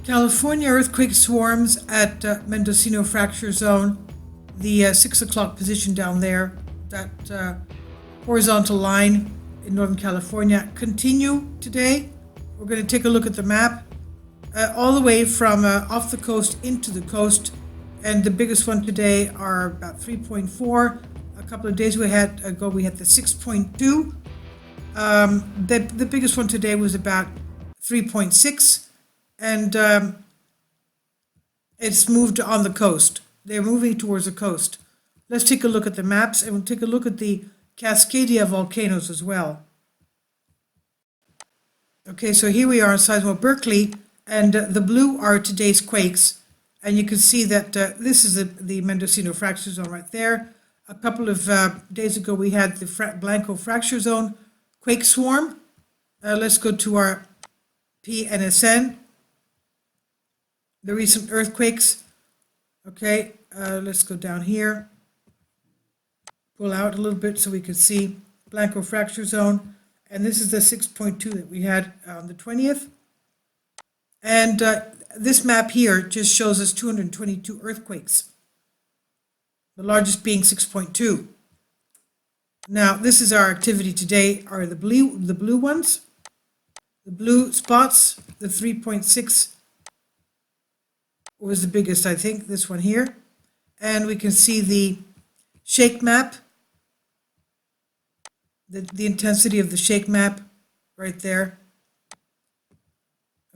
California earthquake swarms at Mendocino fracture zone. The 6 o'clock position down there, that horizontal line in Northern California, continue today. We're going to take a look at the map all the way from off the coast into the coast. And the biggest one today are about 3.4. A couple of days ago, we had the 6.2. The biggest one today was about 3.6. And it's moved on the coast. They're moving towards the coast. Let's take a look at the maps, and we'll take a look at the Cascadia volcanoes as well. Okay, so here we are in Seismo Berkeley, and the blue are today's quakes. And you can see that this is the Mendocino fracture zone right there. A couple of days ago, we had the Blanco fracture zone quake swarm. Let's go to our PNSN. The recent earthquakes. Okay, let's go down here. Pull out a little bit so we can see Blanco fracture zone. And this is the 6.2 that we had on the 20th. And this map here just shows us 222 earthquakes. The largest being 6.2. Now, this is our activity today, are the blue ones. The blue spots, the 3.6 was the biggest, I think, this one here. And we can see the shake map, the intensity of the shake map right there.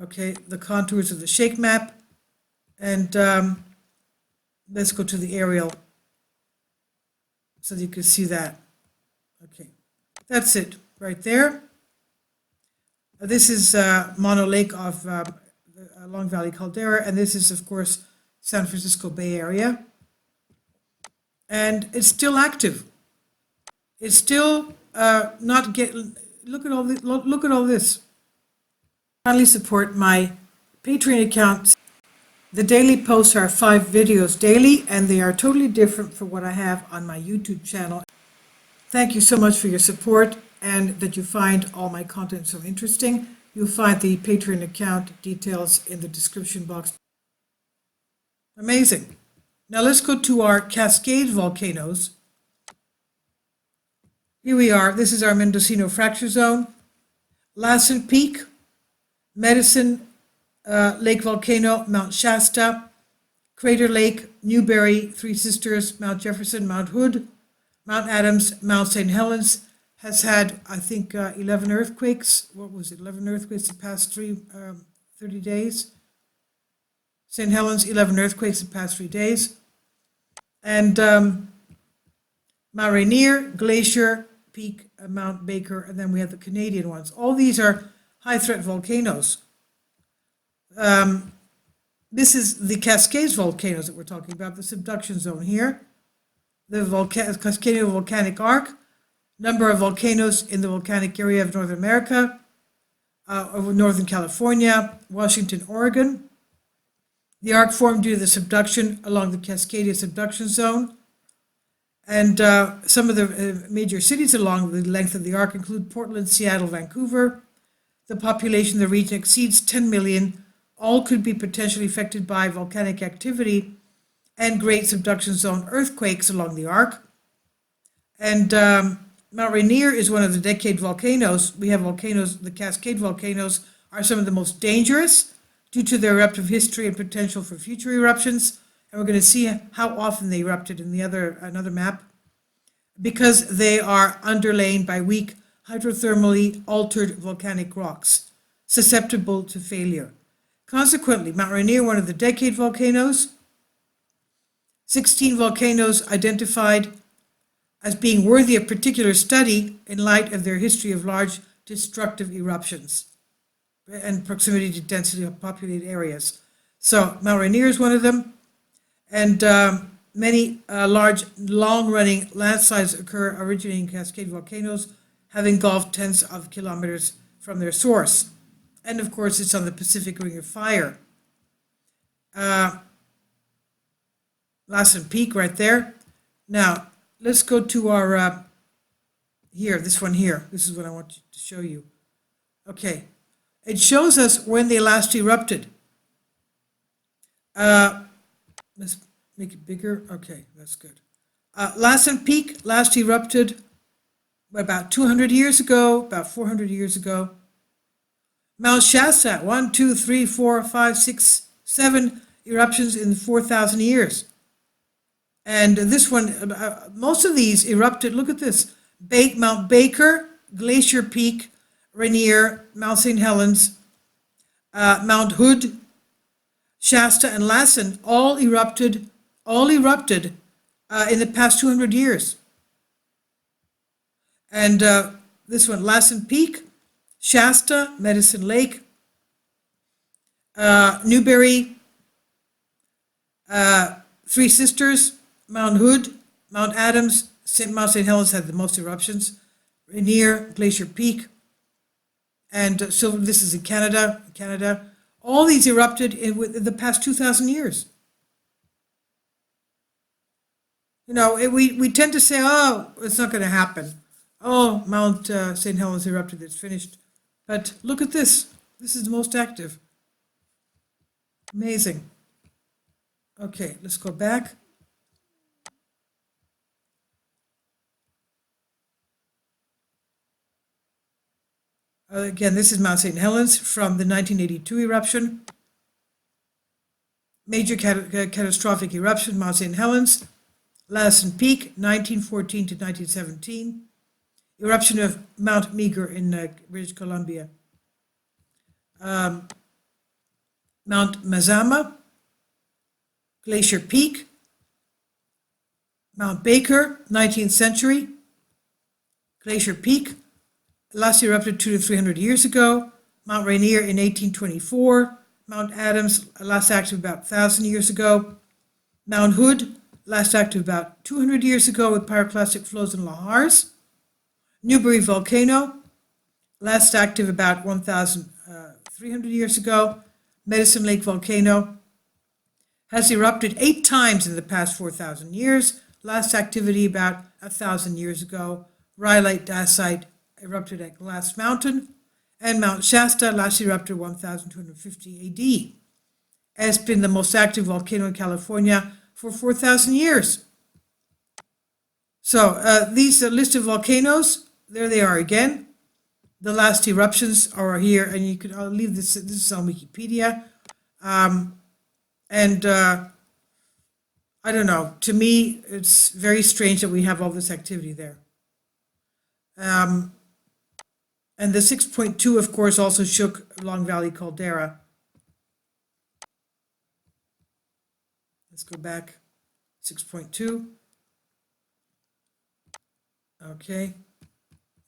Okay, the contours of the shake map. And let's go to the aerial so that you can see that. Okay, that's it right there. This is Mono Lake of Long Valley Caldera, and this is, of course, San Francisco Bay Area. And it's still active. It's still not getting. Look at all this. Kindly support my Patreon account. The daily posts are 5 videos daily, and they are totally different from what I have on my YouTube channel. Thank you so much for your support, and that you find all my content so interesting. You'll find the Patreon account details in the description box. Amazing. Now let's go to our Cascade volcanoes. Here we are. This is our Mendocino fracture zone. Lassen Peak, Medicine Lake volcano, Mount Shasta, Crater Lake, Newberry, Three Sisters, Mount Jefferson, Mount Hood, Mount Adams, Mount St. Helens has had, I think, 11 earthquakes. What was it? 11 earthquakes the past 30 days. St. Helens, 11 earthquakes the past 3 days. And Mount Rainier, Glacier, Peak, Mount Baker, and then we have the Canadian ones. All these are high threat volcanoes. This is the Cascades volcanoes that we're talking about, the subduction zone here. The Cascadia Volcanic Arc, number of volcanoes in the volcanic area of North America, over Northern California, Washington, Oregon. The arc formed due to the subduction along the Cascadia subduction zone. And some of the major cities along the length of the arc include Portland, Seattle, Vancouver. The population of the region exceeds 10 million. All could be potentially affected by volcanic activity and great subduction zone earthquakes along the arc. And Mount Rainier is one of the decade volcanoes. We have volcanoes, the Cascade volcanoes are some of the most dangerous due to their eruptive history and potential for future eruptions. And we're going to see how often they erupted in another map, because they are underlain by weak hydrothermally altered volcanic rocks, susceptible to failure. Consequently, Mount Rainier, one of the decade volcanoes, 16 volcanoes identified as being worthy of particular study in light of their history of large destructive eruptions and proximity to densely populated areas. So Mount Rainier is one of them, and many large, long-running landslides occur originating Cascade volcanoes, have engulfed tens of kilometers from their source. And of course, it's on the Pacific Ring of Fire. Lassen Peak right there. Now, let's go to our, here, this one here. This is what I want to show you. Okay, it shows us when they last erupted. Let's make it bigger. Okay, that's good. Lassen Peak last erupted about 200 years ago, about 400 years ago. Mount Shasta, 1, 2, 3, 4, 5, 6, 7 eruptions in 4,000 years. And this one, most of these erupted, look at this, Mount Baker, Glacier Peak, Rainier, Mount St. Helens, Mount Hood, Shasta, and Lassen all erupted in the past 200 years. And this one, Lassen Peak, Shasta, Medicine Lake, Newberry, Three Sisters, Mount Hood, Mount Adams, Mount St. Helens had the most eruptions, Rainier, Glacier Peak, and so this is in Canada. All these erupted in the past 2,000 years. You know, we tend to say, oh, it's not going to happen. Oh, Mount St. Helens erupted, it's finished. But look at this. This is the most active. Amazing. Okay, let's go back. Again, this is Mount St. Helens from the 1982 eruption. Major catastrophic eruption, Mount St. Helens. Lassen Peak, 1914 to 1917. Eruption of Mount Meager in British Columbia. Mount Mazama, Glacier Peak, Mount Baker, 19th century, Glacier Peak, last erupted 200 to 300 years ago, Mount Rainier in 1824, Mount Adams, last active about 1,000 years ago, Mount Hood, last active about 200 years ago with pyroclastic flows and lahars, Newberry Volcano, last active about 1,300 years ago, Medicine Lake Volcano, has erupted 8 times in the past 4,000 years, last activity about 1,000 years ago, rhyolite dacite erupted at Glass Mountain, and Mount Shasta last erupted 1,250 AD, has been the most active volcano in California for 4,000 years. So these list of volcanoes, there they are again. The last eruptions are here, and you could, I'll leave this is on Wikipedia. I don't know, to me, it's very strange that we have all this activity there. And the 6.2, of course, also shook Long Valley Caldera. Let's go back, 6.2. Okay,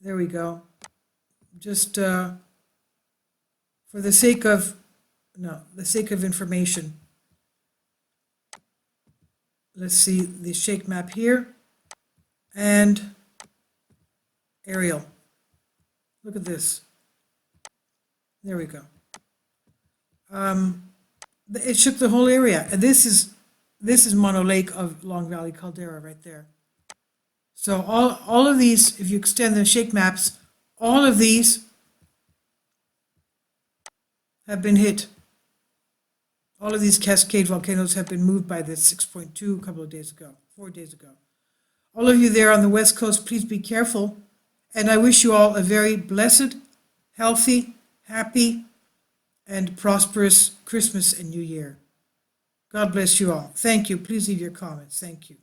there we go. Just for the sake of, information, let's see the shake map here and aerial. Look at this. There we go. It shook the whole area, and this is Mono Lake of Long Valley Caldera right there. So all of these, if you extend the shake maps, all of these have been hit. All of these Cascade volcanoes have been moved by this 6.2 a couple of days ago, 4 days ago. All of you there on the West Coast, please be careful. And I wish you all a very blessed, healthy, happy, and prosperous Christmas and New Year. God bless you all. Thank you. Please leave your comments. Thank you.